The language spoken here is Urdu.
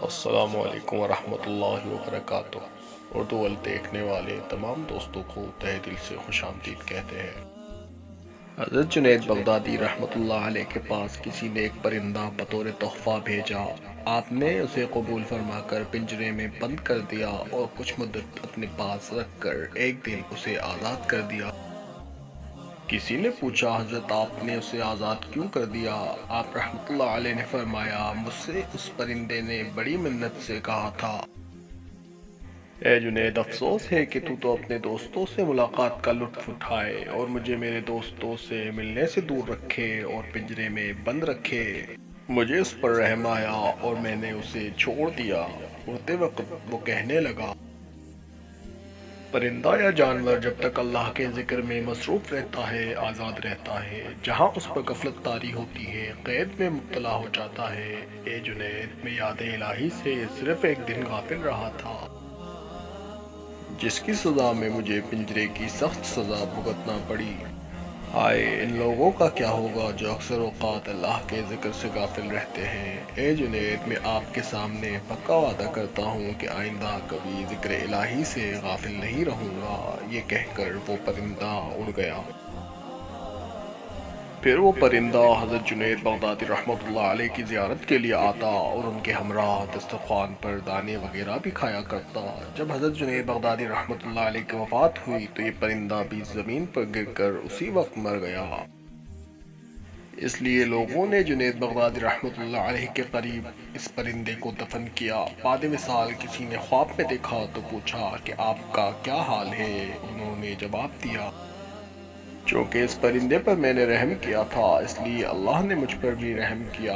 السلام علیکم ورحمۃ اللہ وبرکاتہ۔ اردو دیکھنے والے تمام دوستوں کو تہہ دل سے خوش آمدید کہتے ہیں۔ حضرت جنید بغدادی رحمۃ اللہ علیہ کے پاس کسی نے ایک پرندہ بطور تحفہ بھیجا۔ آپ نے اسے قبول فرما کر پنجرے میں بند کر دیا اور کچھ مدت اپنے پاس رکھ کر ایک دن اسے آزاد کر دیا۔ کسی نے پوچھا، حضرت آپ نے اسے آزاد کیوں کر دیا؟ آپ رحمۃ اللہ علیہ نے فرمایا، مجھ سے اس پرندے نے بڑی منت سے کہا تھا، اے جنید، افسوس ہے کہ تو اپنے دوستوں سے ملاقات کا لطف اٹھائے اور مجھے میرے دوستوں سے ملنے سے دور رکھے اور پنجرے میں بند رکھے۔ مجھے اس پر رحم آیا اور میں نے اسے چھوڑ دیا۔ اڑتے وقت وہ کہنے لگا، پرندہ یا جانور جب تک اللہ کے ذکر میں مصروف رہتا ہے آزاد رہتا ہے، جہاں اس پر غفلت طاری ہوتی ہے قید میں مبتلا ہو جاتا ہے۔ اے جنید، میں یاد الہی سے صرف ایک دن غافل رہا تھا، جس کی سزا میں مجھے پنجرے کی سخت سزا بھگتنا پڑی۔ ہائے ان لوگوں کا کیا ہوگا جو اکثر اوقات اللہ کے ذکر سے غافل رہتے ہیں۔ اے جنید، میں آپ کے سامنے پکا وعدہ کرتا ہوں کہ آئندہ کبھی ذکر الہی سے غافل نہیں رہوں گا۔ یہ کہہ کر وہ پرندہ اڑ گیا۔ پھر وہ پرندہ حضرت جنید بغدادی رحمۃ اللہ علیہ کی زیارت کے لیے آتا اور ان کے ہمراہ دسترخوان پر دانے وغیرہ بھی کھایا کرتا۔ جب حضرت جنید بغدادی رحمۃ اللہ علیہ کی وفات ہوئی تو یہ پرندہ بھی زمین پر گر کر اسی وقت مر گیا۔ اس لیے لوگوں نے جنید بغدادی رحمۃ اللہ علیہ کے قریب اس پرندے کو دفن کیا۔ بعد وصال کسی نے خواب میں دیکھا تو پوچھا کہ آپ کا کیا حال ہے؟ انہوں نے جواب دیا، چونکہ اس پرندے پر میں نے رحم کیا تھا، اس لیے اللہ نے مجھ پر بھی رحم کیا۔